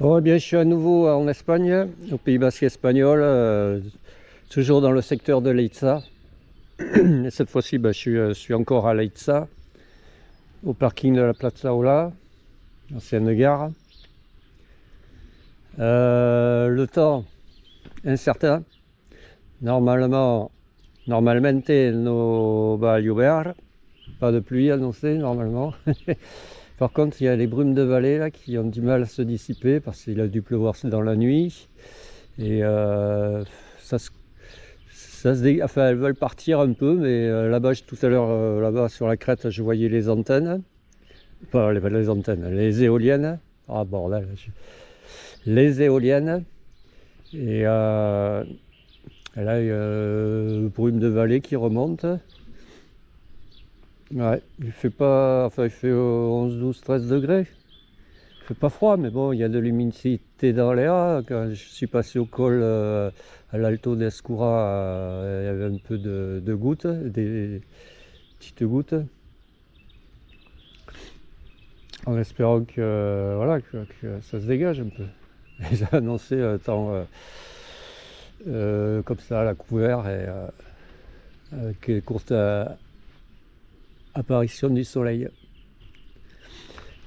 Bon, eh bien, je suis à nouveau en Espagne, au Pays Basque espagnol, toujours dans le secteur de Leitza. Et cette fois-ci, je suis encore à Leitza, au parking de la Plaza Ola, ancienne gare. Le temps incertain. Normalmente no va a llover, pas de pluie annoncée normalement. Par contre, il y a les brumes de vallée là, qui ont du mal à se dissiper parce qu'il a dû pleuvoir dans la nuit. Et enfin, elles veulent partir un peu, mais là-bas, tout à l'heure, là-bas sur la crête, je voyais les antennes. Pas les antennes, les éoliennes. Ah bordel. Les éoliennes. Et là, il y a brume de vallée qui remonte. Ouais, il fait pas. Enfin, il fait 11, 12, 13 degrés. Il fait pas froid, mais bon, il y a de l'humidité dans l'air. Quand je suis passé au col à l'Alto d'Escura, il y avait un peu de gouttes, des petites gouttes. En espérant que, voilà, que ça se dégage un peu. Ils ont annoncé temps comme ça à la couvert et avec une courte apparition du soleil.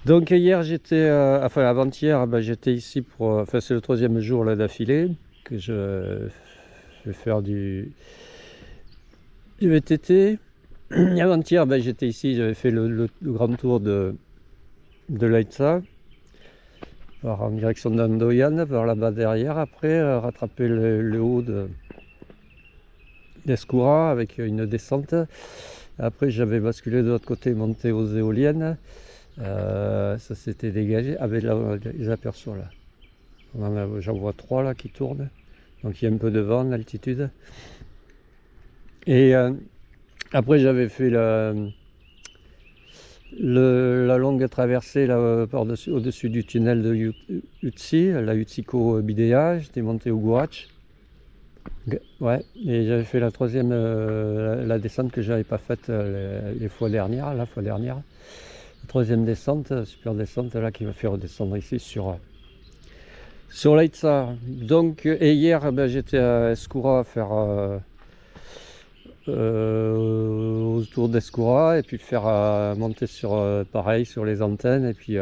Donc hier j'étais, enfin avant-hier, j'étais ici pour, enfin c'est le troisième jour là d'affilée que je vais faire du VTT. Avant-hier j'étais ici, j'avais fait le grand tour de Leitza, en direction d'Andoyan, vers là-bas derrière, après rattraper le haut d'Escura avec une descente. Après j'avais basculé de l'autre côté, monté aux éoliennes. Ça s'était dégagé avec les aperçus là. J'en vois 3 là qui tournent. Donc il y a un peu de vent d'altitude. Et après j'avais fait la longue traversée là, au-dessus du tunnel de Utsi, la Utsiko Bidea. J'étais monté au Gourach. Ouais, et j'avais fait la troisième, la descente que j'avais pas faite la fois dernière. La troisième descente, super descente là qui m'a fait redescendre ici sur Leitza. Donc, et hier j'étais à Escura à faire autour d'Escura et puis faire monter sur pareil sur les antennes et puis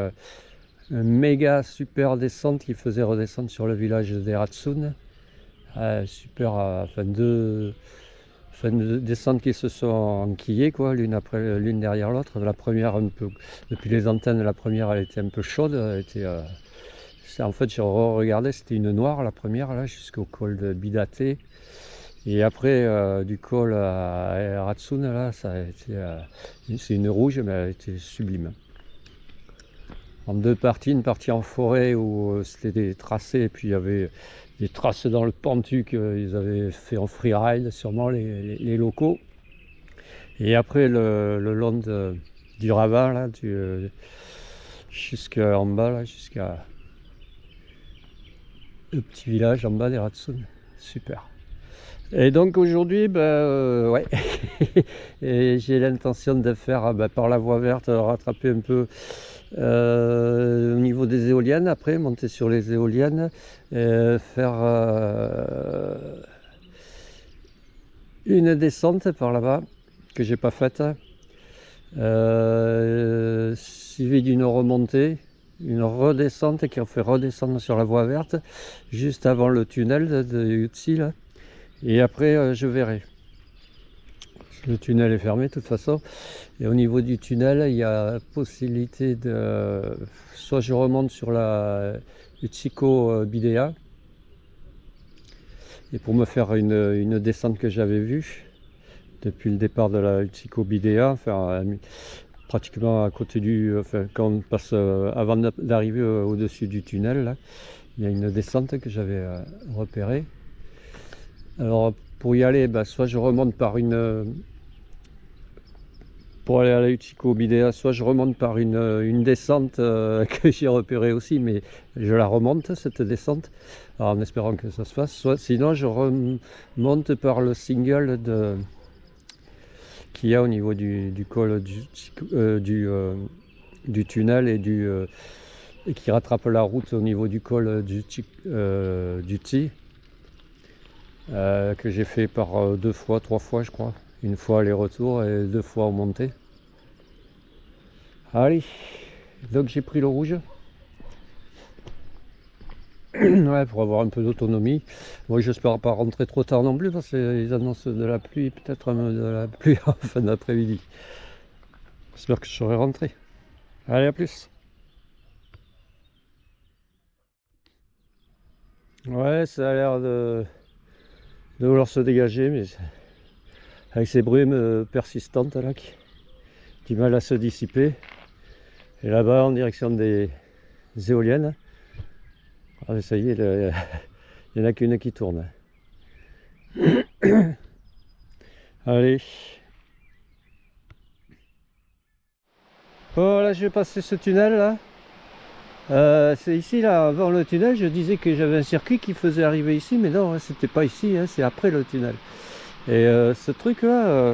une méga super descente qui faisait redescendre sur le village d'Eratsun. Super, enfin deux descentes qui se sont enquillées quoi, l'une derrière l'autre. La première un peu depuis les antennes, la première elle était un peu chaude, en fait j'ai regardé, c'était une noire la première là jusqu'au col de Bidate. Et après du col à Ratsun là, ça a été c'est une rouge mais elle était sublime. En deux parties, une partie en forêt où c'était des tracés et puis il y avait des traces dans le pentu qu'ils avaient fait en freeride, sûrement les locaux. Et après le long du ravin là, jusqu'en bas là, jusqu'à le petit village en bas des Ratsun. Super. Et donc aujourd'hui, ouais, et j'ai l'intention de faire par la voie verte, rattraper un peu au niveau des éoliennes, après monter sur les éoliennes, faire une descente par là-bas que j'ai pas faite, suivie d'une remontée, une redescente qui en fait redescendre sur la voie verte juste avant le tunnel de Utsi là. Et après je verrai. Le tunnel est fermé de toute façon. Et au niveau du tunnel, il y a possibilité de... Soit je remonte sur la Utsiko Bidea. Et pour me faire une descente que j'avais vue depuis le départ de la Utsiko Bidea, enfin, pratiquement à côté enfin, quand on passe avant d'arriver au-dessus du tunnel, là, il y a une descente que j'avais repérée. Alors pour y aller, soit je remonte par pour aller à la Utsiko Bidea, soit je remonte par une descente que j'ai repérée aussi, mais je la remonte cette descente, en espérant que ça se fasse, soit sinon je remonte par le single qu'il y a au niveau du col du tunnel et et qui rattrape la route au niveau du col du Tsi, que j'ai fait par 2 fois, 3 fois je crois. Une fois aller-retour et 2 fois en montée. Allez, donc j'ai pris le rouge. Ouais, pour avoir un peu d'autonomie. Moi, j'espère pas rentrer trop tard non plus parce qu'ils annoncent de la pluie, peut-être de la pluie en fin d'après-midi. J'espère que je serai rentré. Allez, à plus. Ouais, ça a l'air de vouloir se dégager, mais avec ces brumes persistantes là, qui ont du mal à se dissiper. Et là-bas, en direction des éoliennes, ah, ça y est, il n'y en a qu'une qui tourne. Allez. Bon, là, je vais passer ce tunnel là. C'est ici là, avant le tunnel, je disais que j'avais un circuit qui faisait arriver ici, mais non, c'était pas ici, hein, c'est après le tunnel. Et ce truc là,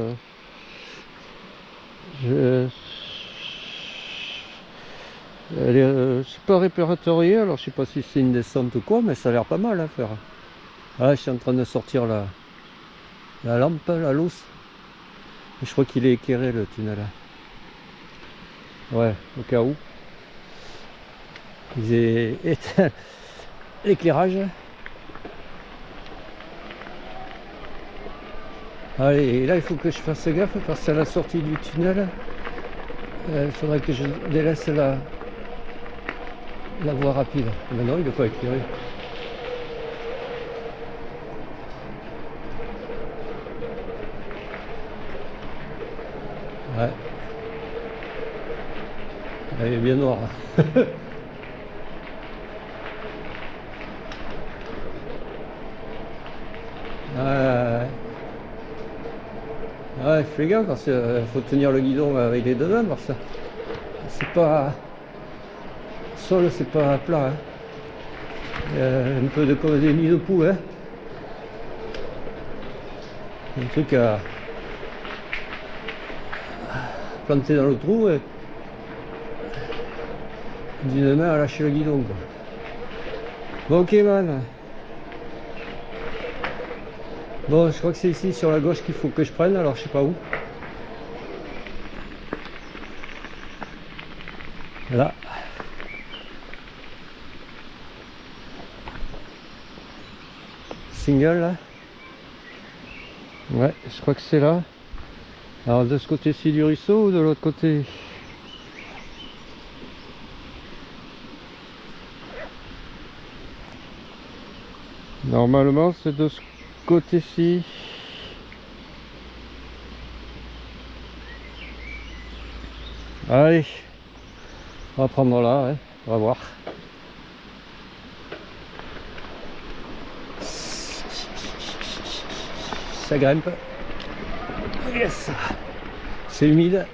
c'est pas répertorié, alors je sais pas si c'est une descente ou quoi, mais ça a l'air pas mal à faire. Ah, je suis en train de sortir la lampe, la lousse. Je crois qu'il est éclairé le tunnel. Ouais, au cas où. Ils aient éteint l'éclairage. Allez, et là il faut que je fasse gaffe parce qu'à la sortie du tunnel, il faudrait que je délaisse la voie rapide. Mais non, il n'est pas éclairé. Ouais. Elle est bien noire. Ouais, fais gaffe parce qu'il faut tenir le guidon avec les deux mains parce que c'est pas. Le sol, c'est pas plat. Hein. Il y a un peu de comme des nids de poux. Hein. Un truc à planter dans le trou et d'une main à lâcher le guidon. Quoi. Bon, ok, man. Bon, je crois que c'est ici sur la gauche qu'il faut que je prenne, alors je sais pas où. Là. Single là. Ouais, je crois que c'est là. Alors de ce côté-ci du ruisseau ou de l'autre côté? Normalement c'est de ce côté-ci. Allez, on va prendre là, ouais. On va voir. Ça grimpe. Yes. C'est humide.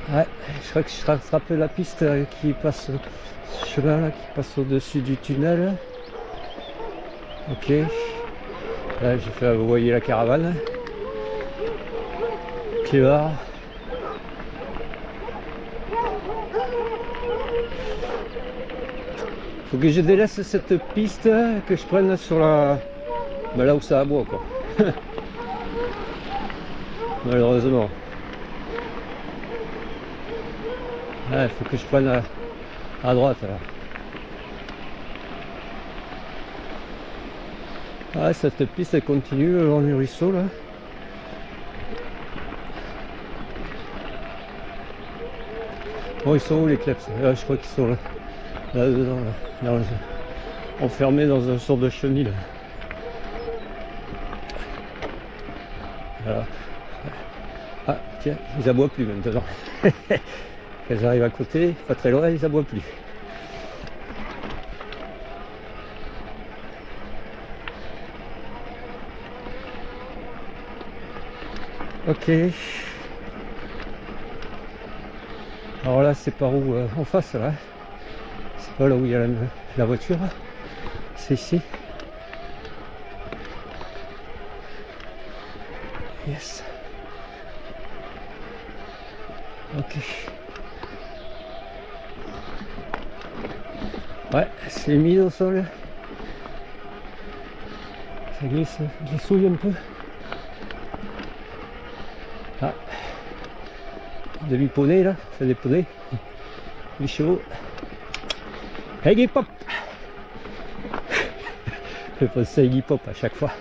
Ouais, je crois que je rattrape la piste qui passe, ce chemin là qui passe au-dessus du tunnel. Ok. Là j'ai fait, vous voyez la caravane. Qui va. Faut que je délaisse cette piste, que je prenne sur la. Ben là où ça aboie quoi. Malheureusement. Il faut que je prenne à droite là. Ah, cette piste elle continue le long du ruisseau là. Bon, ils sont où les kleps? Je crois qu'ils sont là. Là dedans, là. Enfermés dans une sorte de chenil. Là. Voilà. Ah tiens, ils aboient plus maintenant. Elles arrivent à côté, pas très loin, ils aboient plus. Ok. Alors là c'est par où en face là. C'est pas là où il y a la voiture. C'est ici. Yes. Ok. Ouais, c'est humide au sol. Ça glissouille un peu. Ah. Demi-poney là, c'est des poneys. Les chevaux. Iggy Pop. Je fais penser à Iggy Pop à chaque fois.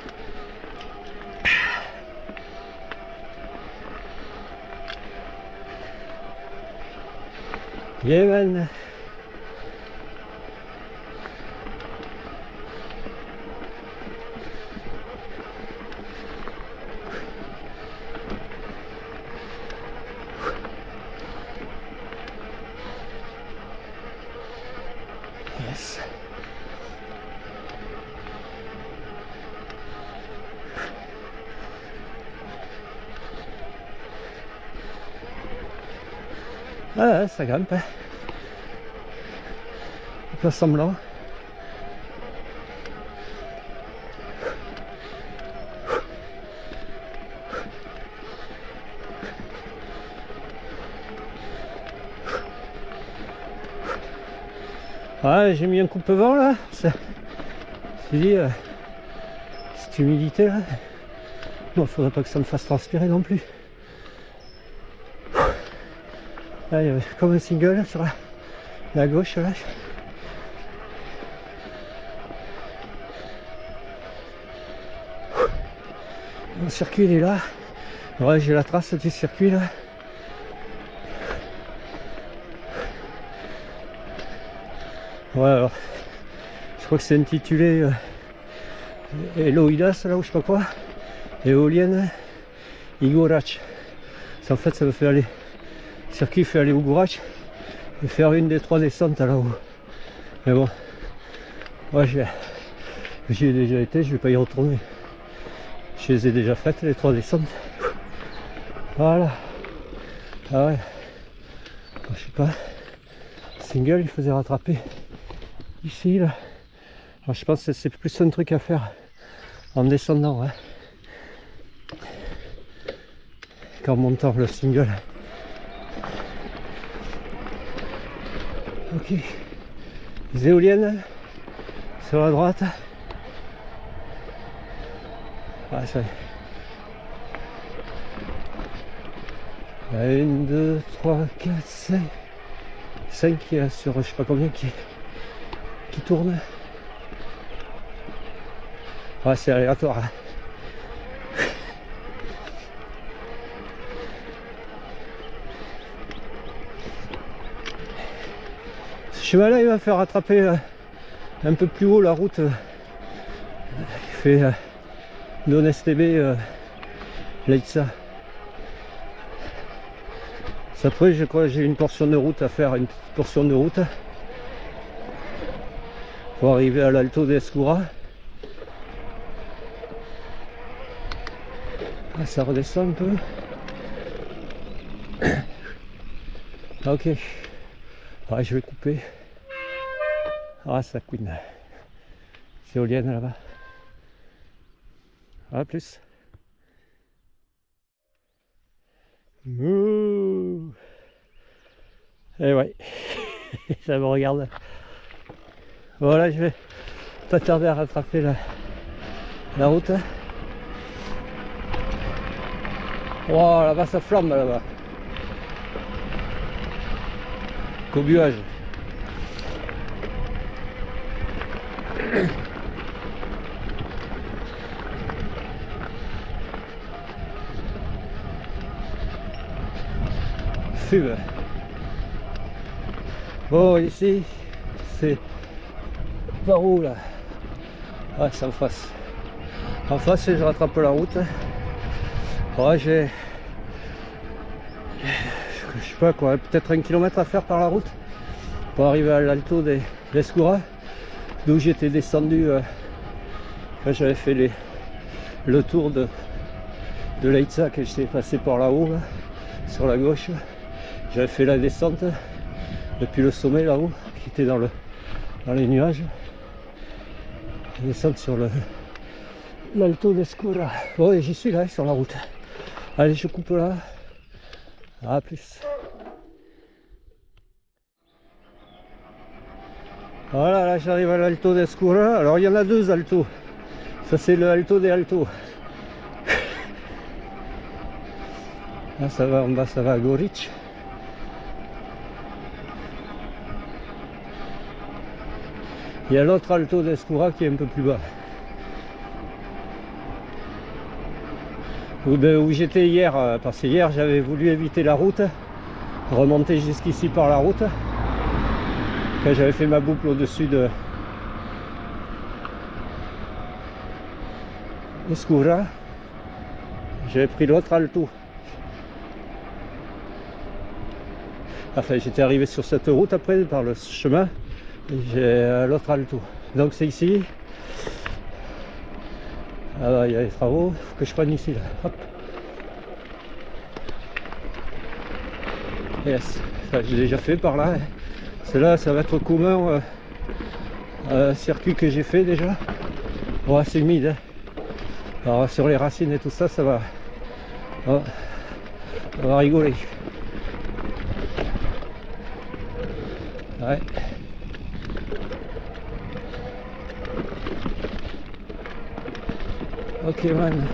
Yeah man. Yes. Ah, ça grimpe. Un peu semblant. Ouais, j'ai mis un coupe-vent là. C'est dit, cette humidité là. Bon, il faudrait pas que ça me fasse transpirer non plus. Là, il y avait comme un single sur la gauche là. Le circuit il est là. Ouais, j'ai la trace du circuit là. Ouais, alors, je crois que c'est intitulé Eloidas là ou je sais pas quoi. Éolienne Igorach. En fait, ça me fait aller. Le circuit fait aller au Gourach et faire une des 3 descentes là-haut. Mais bon, ouais, j'y ai déjà été, je vais pas y retourner. Je les ai déjà faites les 3 descentes. Voilà. Ah ouais. Je sais pas. Single, il faisait rattraper ici là. Alors, je pense que c'est plus un truc à faire en descendant, hein, qu'en montant le single. Ok. Les éoliennes sur la droite. Ah, ça. 1, 2, 3, 4, 5. 5 sur je sais pas combien qui tourne. Ouais, c'est aléatoire. Hein. Ce chemin-là, il va faire rattraper un peu plus haut la route. Il fait Don STB Leitza. Après, je crois que j'ai une portion de route à faire, une petite portion de route pour arriver à l'Alto d'Escura. Ah, ça redescend un peu. Ok. Ah, je vais couper. Ah, ça couine. C'est éolienne là-bas. À plus. Mouh. Et ouais, ça me regarde. Voilà, je vais pas tarder à rattraper la route. Oh, là-bas ça flambe là-bas. Cobuage. Fume. Bon, ici, c'est par où là? Ah, c'est en face. En face, je rattrape la route. Ouais, je sais pas quoi, peut-être 1 kilomètre à faire par la route pour arriver à l'Alto d'Escura, d'où j'étais descendu quand j'avais fait le tour de Leitza, que j'étais passé par là-haut, là, sur la gauche. J'avais fait la descente depuis le sommet là-haut, qui était dans les nuages. La descente sur l'Alto d'Escura. Bon, et j'y suis là, sur la route. Allez, je coupe là. À plus. Voilà, là j'arrive à l'Alto d'Escura. Alors il y en a deux altos. Ça c'est le Alto des Altos. Là ça va en bas, ça va à Goric. Il y a l'autre Alto d'Escura qui est un peu plus bas. Où j'étais hier, parce que hier j'avais voulu éviter la route, remonter jusqu'ici par la route. Quand j'avais fait ma boucle au-dessus de Escura, j'avais pris l'autre Alto. Enfin, j'étais arrivé sur cette route après, par le chemin, et j'ai l'autre Alto. Donc c'est ici. Alors il y a les travaux, il faut que je prenne ici là. Hop. Yes, ça j'ai déjà fait par là. Celle-là, ça va être commun. Circuit que j'ai fait déjà. Ouais, c'est humide. Alors sur les racines et tout ça, ça va. Oh, on va rigoler. Ouais. Ok man.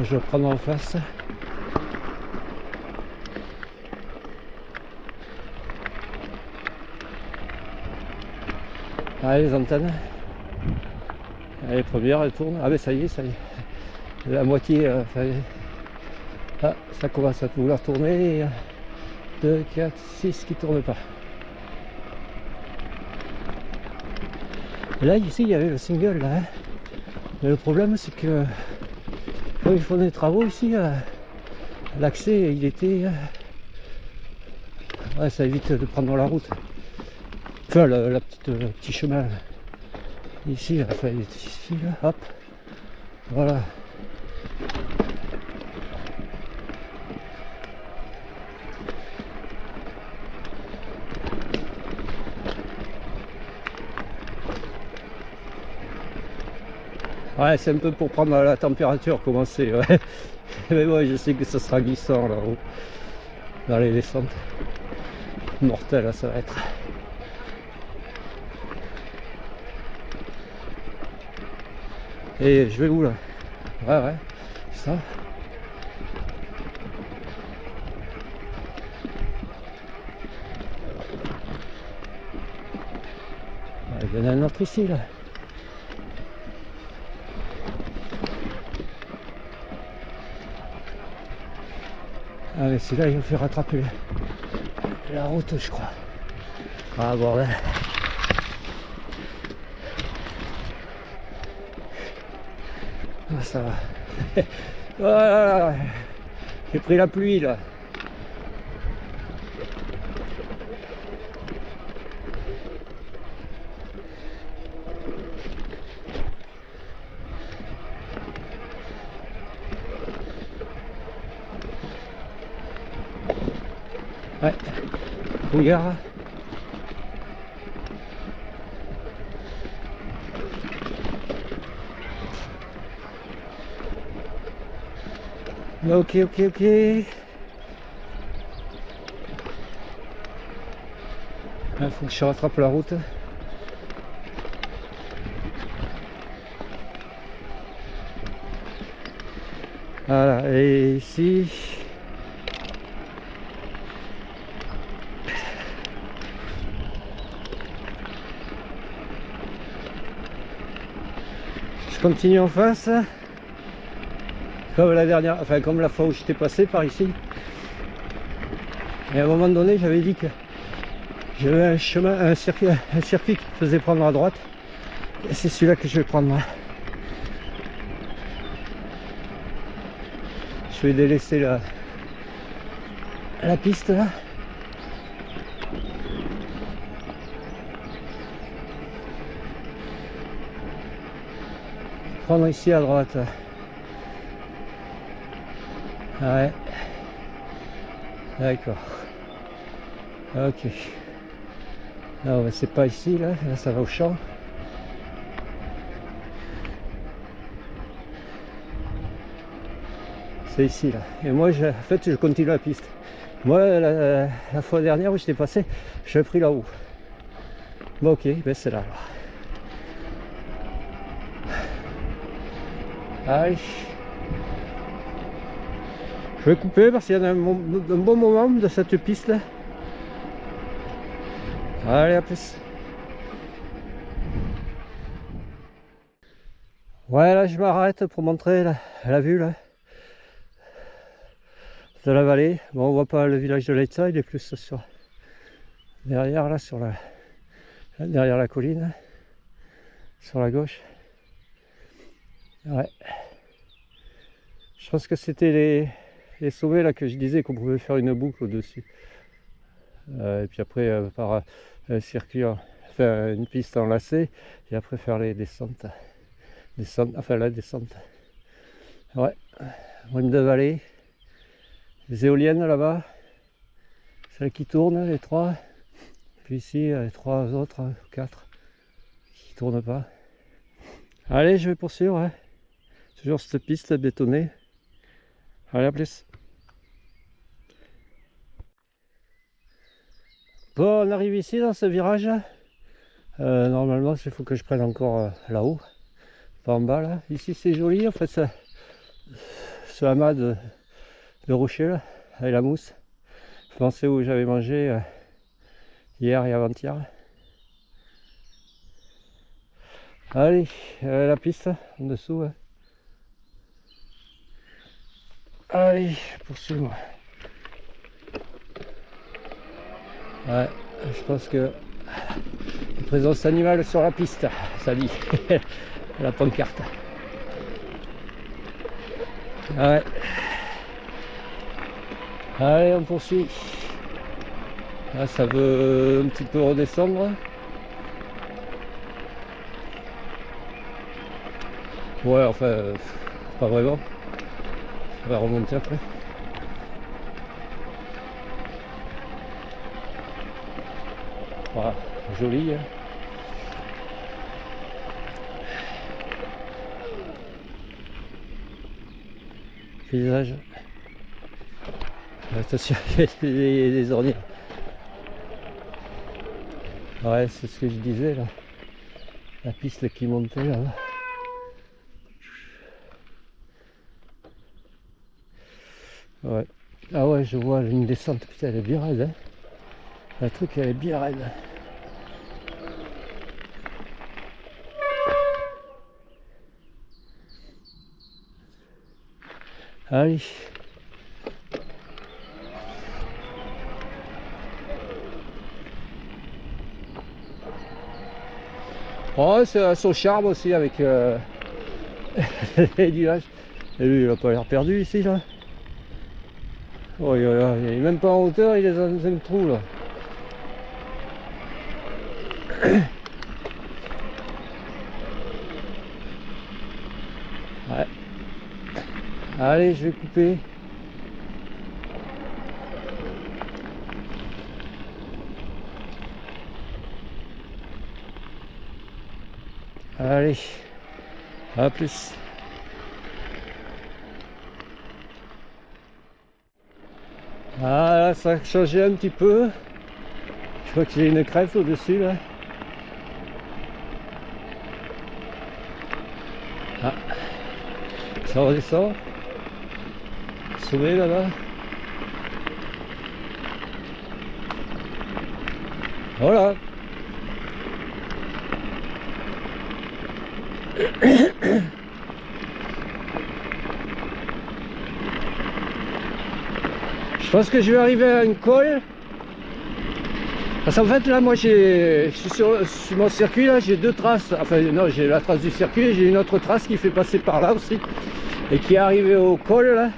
Je vais prendre en face. Allez, les antennes. Allez, première, elle tourne. Ah ben ça y est, ça y est. La moitié, ah, ça commence à vouloir tourner. 2, 4, 6 qui ne tournent pas. Et là, ici, il y avait le single, là. Hein. Mais le problème, c'est que quand ils font des travaux ici, l'accès, il était... ouais, ça évite de prendre la route. Enfin, le petit chemin. Là. Ici, là, enfin, il est ici, là, hop. Voilà. Ouais, c'est un peu pour prendre la température, commencer, ouais. Mais ouais, je sais que ça sera glissant là-haut. Dans les descentes. Mortel, là, ça va être. Et je vais où là? Ouais, ouais, ça. Il y en a un autre ici là. Ah mais celui-là il me fait rattraper la route je crois. Ah bordel. Ah ça va. Voilà. J'ai pris la pluie là. Ouais, regarde. Ok, ok, ok. Il faut que je rattrape la route. Voilà, et ici... Je continue en face. Comme la dernière, enfin comme la fois où j'étais passé par ici. Et à un moment donné, j'avais dit que j'avais un chemin, un circuit qui me faisait prendre à droite. Et c'est celui-là que je vais prendre là. Je vais délaisser la piste là. Prendre ici à droite. Ouais. D'accord. Ok. Non, c'est pas ici, là ça va au champ. C'est ici, là. Et moi, en fait, je continue la piste. Moi, la fois dernière où j'étais passé, j'avais pris là-haut. Bon, ok, ben c'est là. Allez. Je vais couper parce qu'il y a un bon moment de cette piste là. Allez, à plus. Ouais, là je m'arrête pour montrer la vue là, de la vallée. Bon, on voit pas le village de Leitza, il est plus sur derrière là, derrière la colline, sur la gauche. Ouais. Je pense que c'était les sommets là que je disais qu'on pouvait faire une boucle au-dessus. Et puis après par un circuit, enfin une piste enlacée, et après faire les descentes. Enfin la descente. Ouais, Rime de Vallée, les éoliennes là-bas, celles qui tournent, les 3, puis ici les 3 autres, 4 qui tournent pas. Allez, je vais poursuivre, hein. Toujours cette piste bétonnée. Allez, à plus. Bon, on arrive ici dans ce virage. Normalement, il faut que je prenne encore là-haut, pas en bas là. Ici c'est joli, en fait, ce amas de rochers là, avec la mousse. Je pensais où j'avais mangé hier et avant-hier. Allez, la piste en dessous. Hein. Allez, poursuivre. Ouais, je pense que présence animale sur la piste, ça dit la pancarte. Ouais. Allez, on poursuit. Là, ça veut un petit peu redescendre. Ouais, enfin, pas vraiment. On va remonter après. Voilà, joli. Hein. Paysage. Attention, il y a des ornières. Ouais, c'est ce que je disais là. La piste qui montait là. Ouais. Ah ouais, je vois une descente, putain, elle est bien raide. Hein. Le truc, elle est bien raide. Allez. Oh, c'est son charme aussi avec les nuages. Et lui, il a pas l'air perdu ici là. Oh, il est même pas en hauteur, il est dans un trou là. Ouais. Allez, je vais couper. Allez, à plus. Ah là, ça a changé un petit peu. Je crois que j'ai une crête au-dessus là. Ah, ça redescend. Sommet là-bas. Voilà. Je pense que je vais arriver à un col. Parce qu'en fait là moi je suis sur mon circuit là, j'ai deux traces. Enfin non, j'ai la trace du circuit et j'ai une autre trace qui fait passer par là aussi. Et qui est arrivée au col là.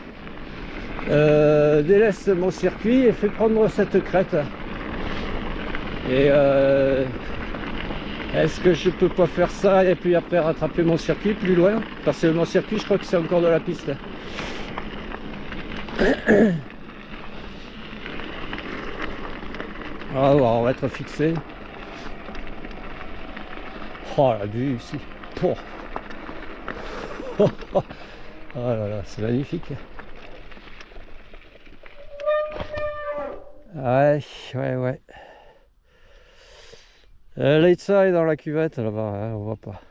Délaisse mon circuit et fait prendre cette crête. Et est-ce que je peux pas faire ça et puis après rattraper mon circuit plus loin? Parce que mon circuit, je crois que c'est encore de la piste. Ah, on va être fixé. Oh la vue ici. Oh. Oh là là, c'est magnifique. Ouais, ouais. Leitza est dans la cuvette là-bas, hein, on voit pas.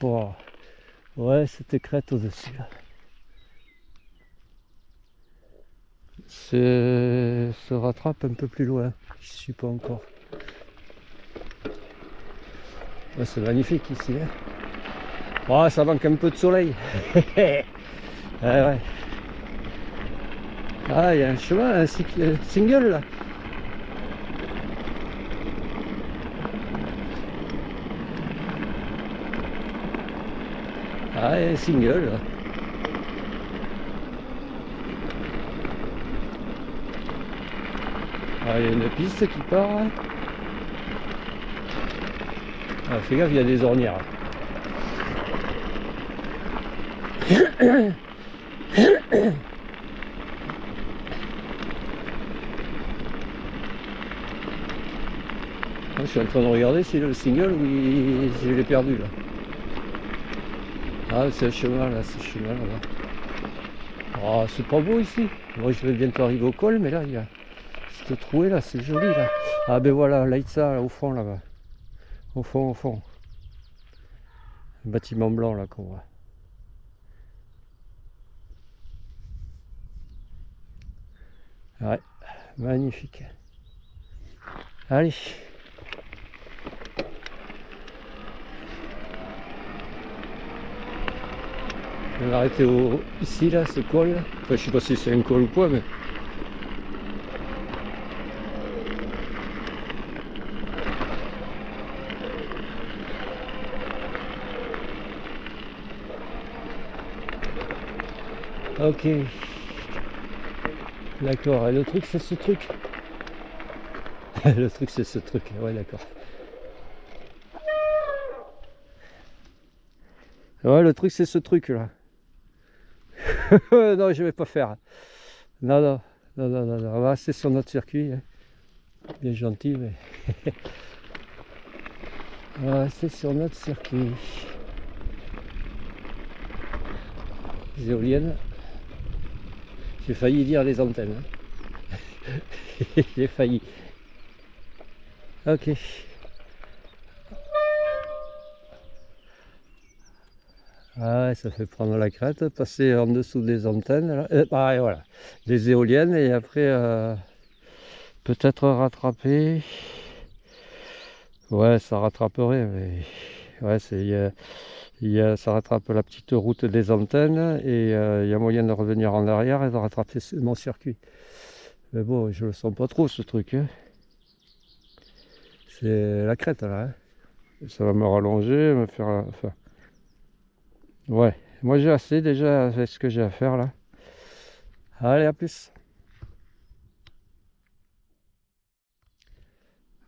Bon. Ouais, c'était crête au-dessus là. Se rattrape un peu plus loin. Je suis pas encore. Ouais, c'est magnifique ici. Hein. Oh, ça manque un peu de soleil. Ouais, ouais. Ah, il y a un chemin, un single là. Ah, il y a un single là. Ah, il y a une piste qui part. Hein. Ah, fais gaffe, il y a des ornières. Je suis en train de regarder si le single ou si je l'ai perdu là. Ah, c'est le chemin là, c'est le chemin là. Oh, c'est pas beau ici. Moi je vais bientôt arriver au col, mais là il y a cette trouée là, c'est joli là. Ah ben voilà, Leitza là, au fond là-bas. Au fond. Le bâtiment blanc là qu'on voit. Ouais, magnifique. Allez. Je vais m'arrêter ici là, ce col là. Enfin, je sais pas si c'est un col ou quoi, mais. Ok. D'accord, et le truc c'est ce truc. Le truc c'est ce truc, ouais d'accord. Ouais, le truc c'est ce truc là. Non, je vais pas faire. Non. On va rester sur notre circuit. Hein. Bien gentil, mais. On va rester sur notre circuit. Les éoliennes. J'ai failli dire les antennes. Hein. J'ai failli. Ok. Ah ouais, ça fait prendre la crête, passer en dessous des antennes. Là. Pareil, voilà. Des éoliennes et après peut-être rattraper. Ouais, ça rattraperait, mais ouais, ça rattrape la petite route des antennes et il y a moyen de revenir en arrière et de rattraper mon circuit. Mais bon, je le sens pas trop ce truc. Hein. C'est la crête là. Hein. Ça va me rallonger, me faire. Enfin, ouais, moi j'ai assez déjà avec ce que j'ai à faire là. Allez, à plus.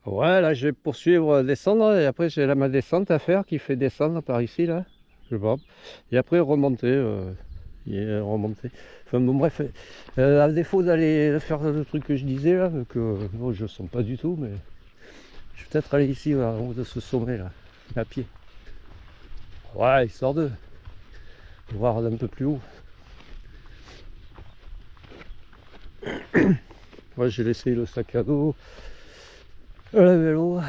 Ouais, là je vais poursuivre, descendre et après j'ai ma descente à faire qui fait descendre par ici là. Je sais pas. Et après remonter. Remonter. Enfin bon bref, à défaut d'aller faire le truc que je disais là, que bon, je sens pas du tout, mais je vais peut-être aller ici en haut de ce sommet là, à pied. Ouais, histoire de voir d'un peu plus haut. Ouais, j'ai laissé le sac à dos, le vélo.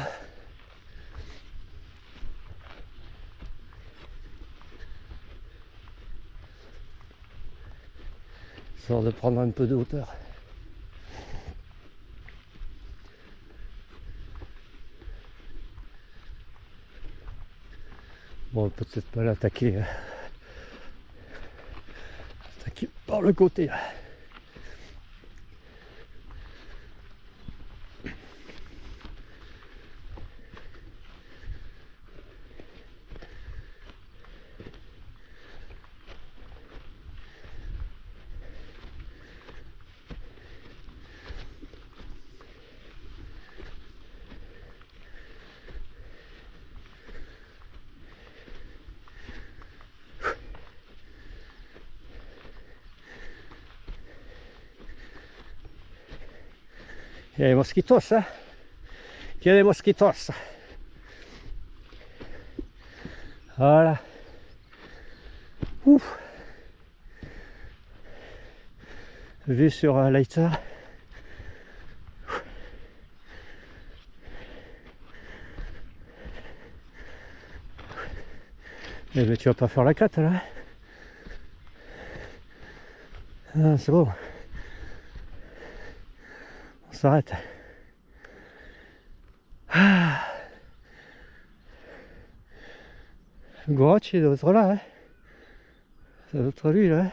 Histoire de prendre un peu de hauteur. Bon, peut-être pas l'attaquer. Attaquer par le côté là. Il y a les mosquitos, hein. Il y a les mosquitos. Voilà. Ouf. Vue sur Leitza. Eh ben tu vas pas faire la 4 là. Ah, c'est bon. On s'arrête. Ah. Le Gorac il doit être là. Hein. Ça doit être lui là.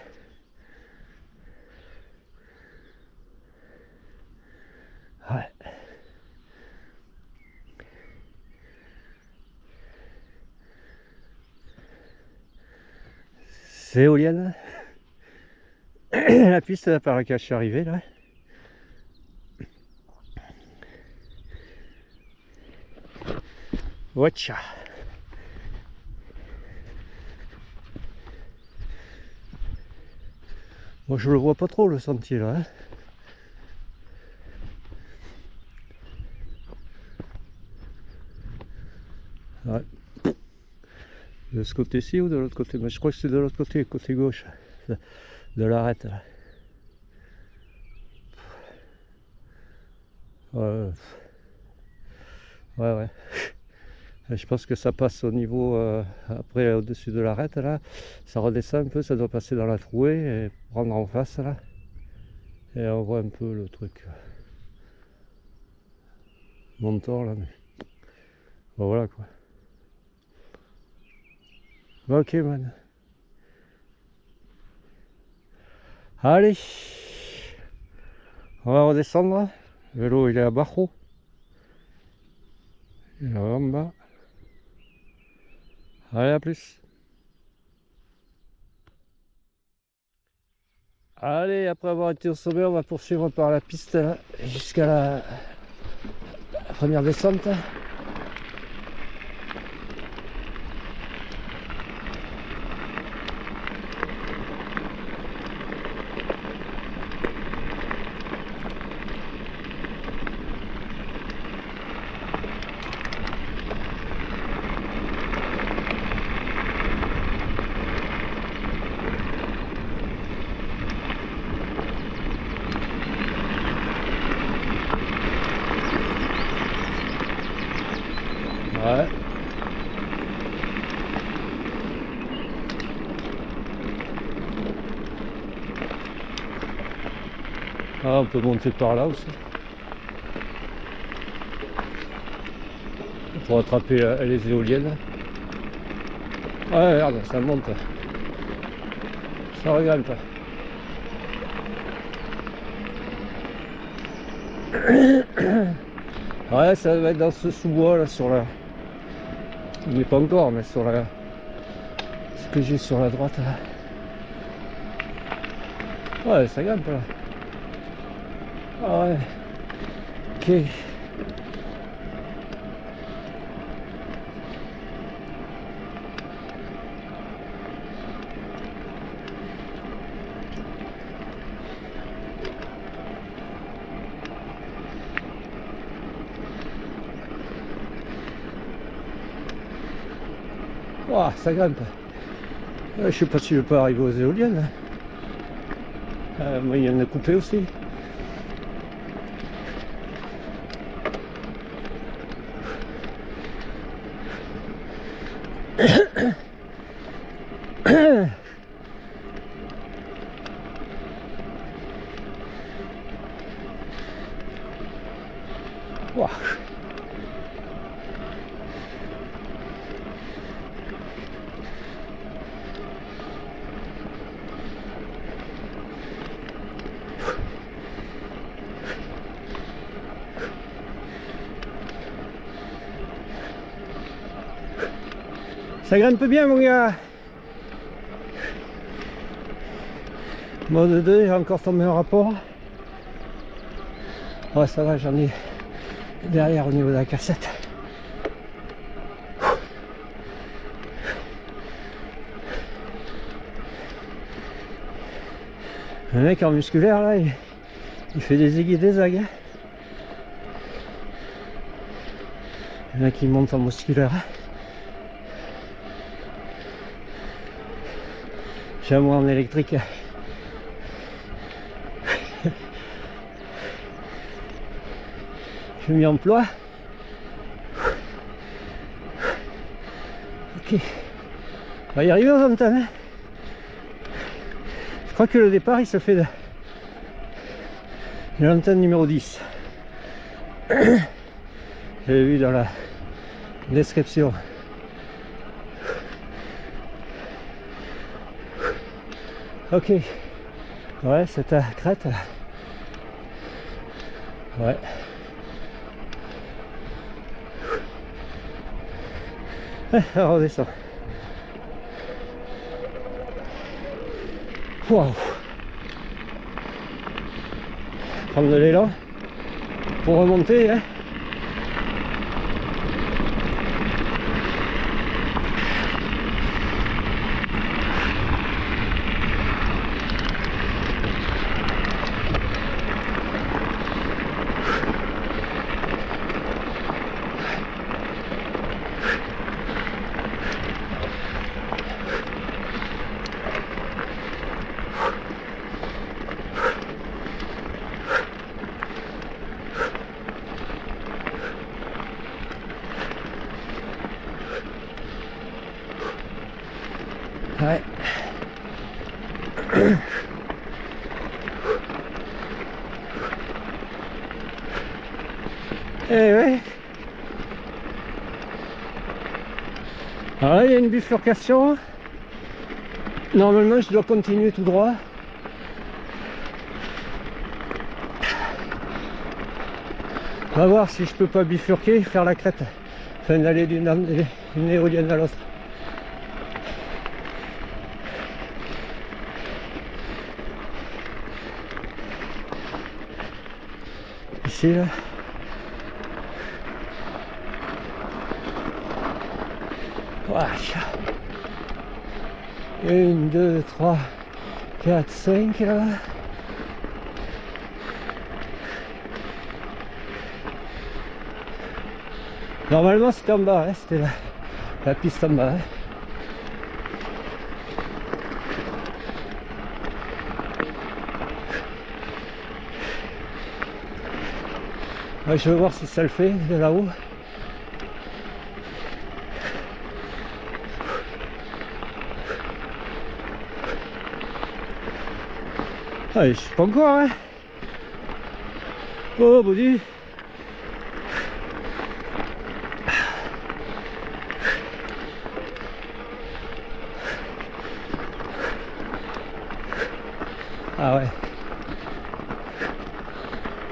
Ouais. C'est éolienne. La piste là, par laquelle je suis arrivé là. Watcha. Moi je le vois pas trop le sentier là. Hein. Ouais. De ce côté-ci ou de l'autre côté? Mais je crois que c'est de l'autre côté, côté gauche de l'arête là. Ouais, ouais. Je pense que ça passe au niveau, après au-dessus de l'arête là, ça redescend un peu, ça doit passer dans la trouée et prendre en face là. Et on voit un peu le truc. Montant là, mais bon, voilà quoi. Ok man. Allez, on va redescendre. Le vélo il est à Bajo. Il est en bas. Allez, à plus. Allez, après avoir été au sommet, on va poursuivre par la piste là, jusqu'à la première descente. Ouais. Ah, on peut monter par là aussi. Pour attraper les éoliennes. Ouais, regarde, ça monte. Ça regrimpe. Ouais, ça va être dans ce sous-bois là sur la... Il n'est pas encore, mais sur la... Ce que j'ai sur la droite là. Ouais, ça grimpe là. Ah ouais. Ok. Ouah, ça grimpe. Je sais pas si je peux arriver aux éoliennes. Moi, il y en a coupé aussi. Ouah. Ça grimpe bien mon gars. Mode 2, j'ai encore ton meilleur rapport. Ouais, ça va, j'en ai derrière au niveau de la cassette. Le mec en musculaire là, il fait des aiguilles et des zagues. Il y en a qui montent en musculaire. J'ai moi en électrique. Je m'y emploie. Ok. On va y arriver aux antennes. Je crois que le départ il se fait de l'antenne numéro 10. J'ai vu dans la description. Ok. Ouais, c'est ta crête. Ouais. On redescend. Waouh. Prendre de l'élan pour remonter, hein. Ouais. Eh ouais. Alors là il y a une bifurcation. Normalement je dois continuer tout droit. On va voir si je peux pas bifurquer, faire la crête. Enfin d'aller d'une éolienne à l'autre. Ici là. Voilà. 1, 2, 3, 4, 5 là. Normalement c'était en bas, hein, c'était la piste en bas. Hein. Ouais, je vais voir si ça le fait de là-haut. Allez, je sais pas encore, hein. Oh, body. Ah ouais.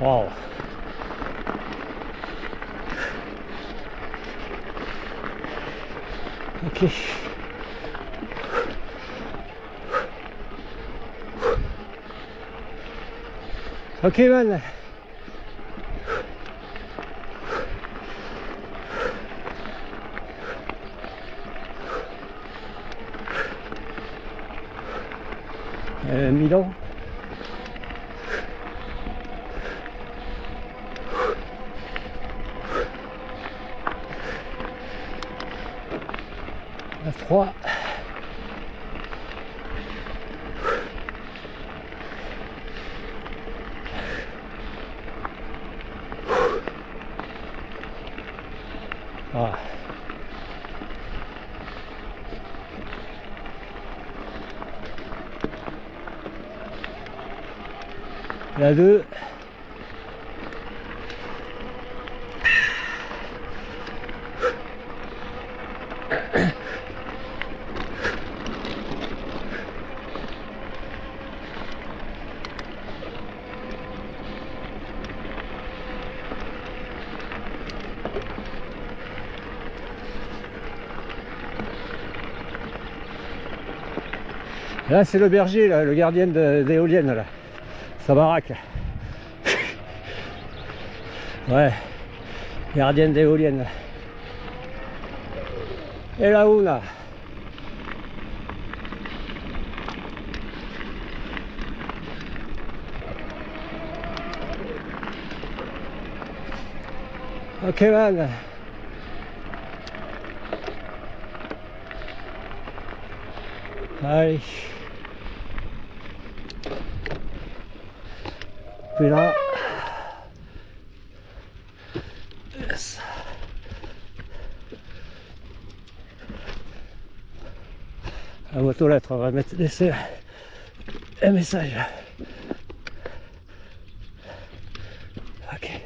Wow. Ok. Ok man. Milan. À 3. Ah. La 2. Là c'est le berger, là, le gardien d'éolienne là. Sa baraque. Ouais. Gardien d'éolienne. Et là où là. Ok man. Allez. Puis là. Yes. La boîte aux lettres, on va laisser un message. Ok.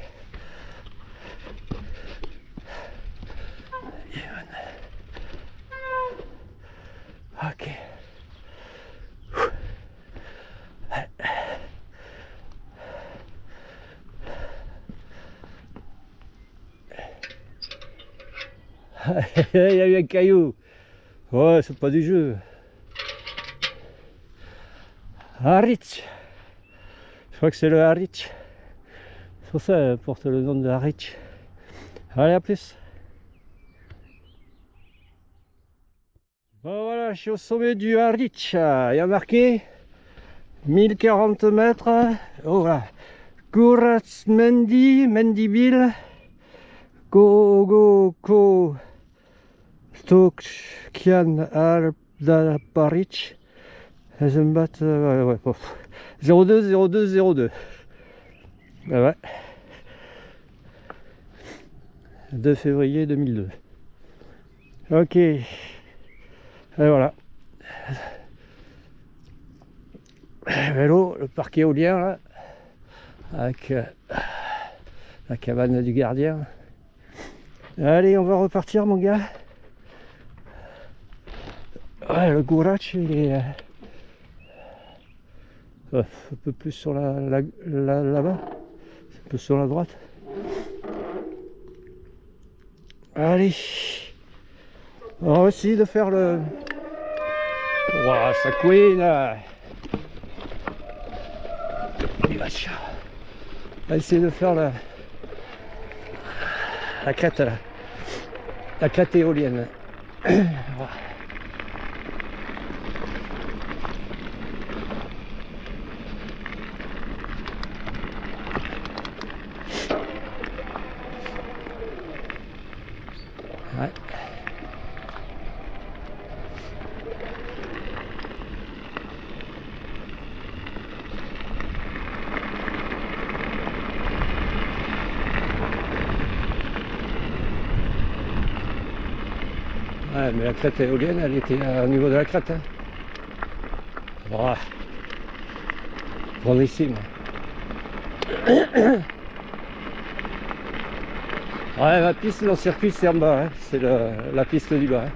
Ok. Il y a eu un caillou. Ouais, c'est pas du jeu. Harwich. Je crois que c'est le Harwich. C'est pour ça qu'elle porte le nom de Harwich. Allez, à plus. Bon voilà, je suis au sommet du Harwich. Il y a marqué 1040 mètres. Oh voilà. Gurratsmendi, Mendibil, Go, Stokkian, Alpdaparic, Zembat, ouais, 020202. Ouais. 2 février 2002. Ok. Et voilà. Vélo, le parc éolien là. Avec la cabane du gardien. Allez, on va repartir mon gars. Ouais, le Gourach il est un peu plus sur là-bas, un peu sur la droite. Allez, on va essayer de faire le... Wow, ça couine. On va essayer de faire la crête là, la crête éolienne. Ouais. Ouais, mais la crête éolienne, elle était au niveau de la crête. Hein. Voilà. Grandissime. Ouais, ma piste dans le circuit, c'est en bas. Hein. C'est la piste du bas. Hein.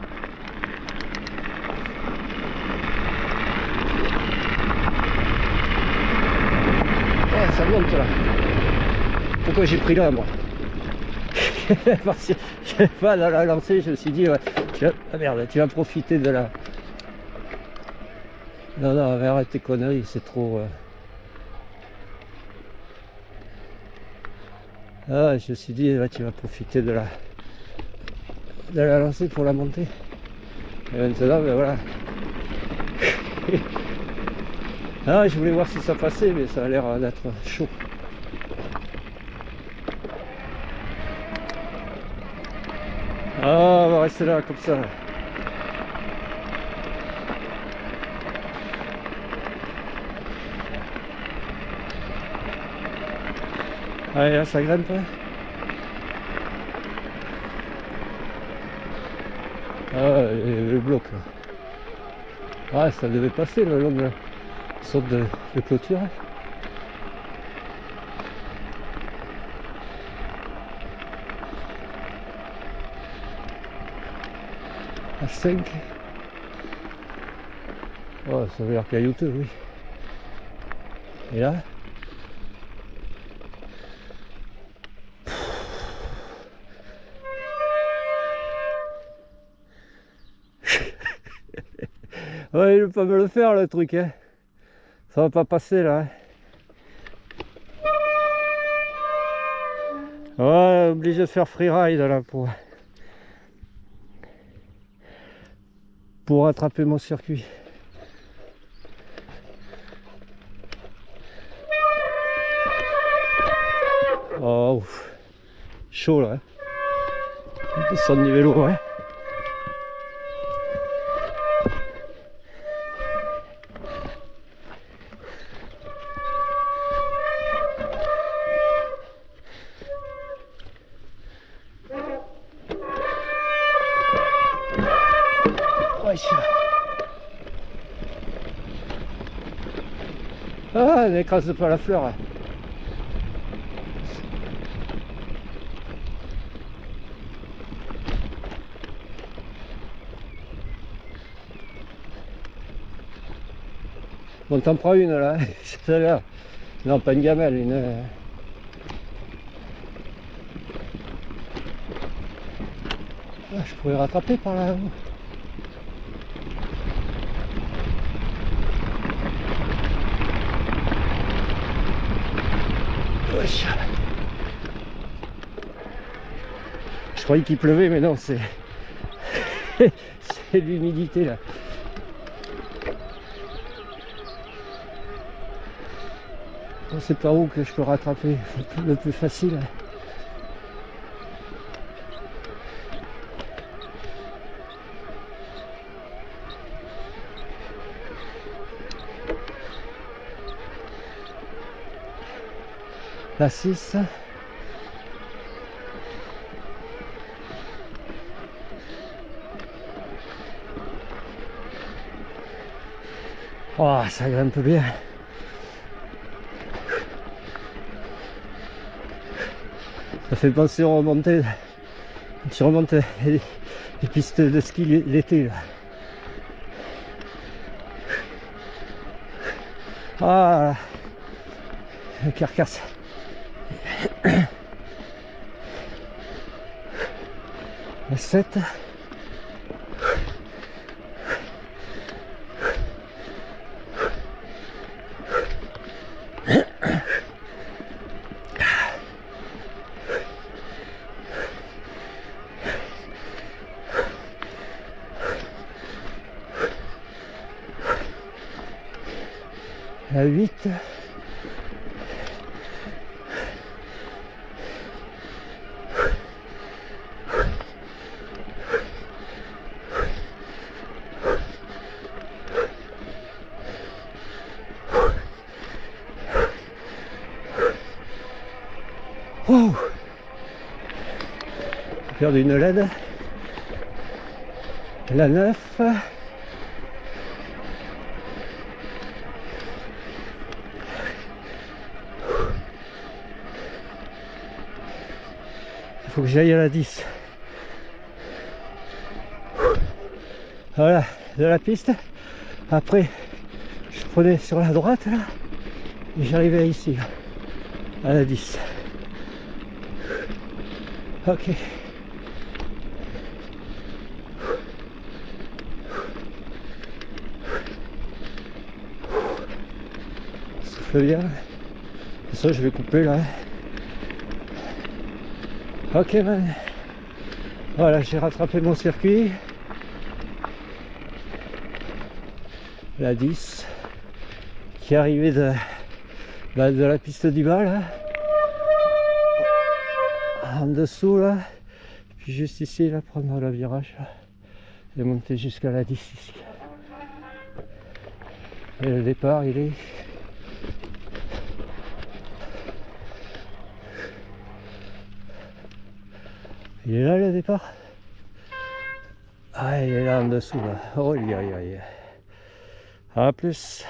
Ouais, ça monte là. Pourquoi j'ai pris là, moi? Parce que je sais pas, dans la lancée, je me suis dit, ouais, ah merde, tu vas profiter de la... Non, arrête tes conneries, c'est trop... Ah, je me suis dit, ouais, tu vas profiter de la lancée pour la montée. Et maintenant, ben voilà. Ah, je voulais voir si ça passait, mais ça a l'air d'être chaud. Ah, on va rester là, comme ça. Allez, là, ça grimpe. Ah, le bloc, là. Ah, ça devait passer le long de la sorte de clôture. À 5. Oh, ça veut dire caillouteux, oui. Et là ouais, il veut pas me le faire le truc, hein. Ça va pas passer là. Ouais, obligé de faire freeride là pour rattraper mon circuit. Oh, chaud là. Hein. Descendre du vélo, ouais. Ah, n'écrase pas la fleur. Bon, t'en prends une là, celle-là. Non, pas une gamelle, une... Ah, je pourrais rattraper par là. Wesh. Je croyais qu'il pleuvait, mais non, c'est c'est l'humidité là. Je sais pas où que je peux rattraper le plus facile. La 6. Oh, ça grimpe bien. Ça fait penser aux remontées. Tu remontes les pistes de ski l'été. Ah, le carcasse. La 7. La 8. Wow. J'ai perdu une LED. La 9. Il faut que j'aille à la 10. Voilà, de la piste. Après, je prenais sur la droite là. Et j'arrivais ici, là, à la 10. Ok. Souffle bien. Ça, je vais couper là. Ok, man. Voilà, j'ai rattrapé mon circuit. La 10. Qui est arrivée de la piste du bas là. En dessous là. Puis juste ici, là, prendre le virage. Là, et monter jusqu'à la 10 ici. Et le départ, il est... Il est là le départ. Ah, il est là en dessous là. Oh, aïe aïe aïe. À plus.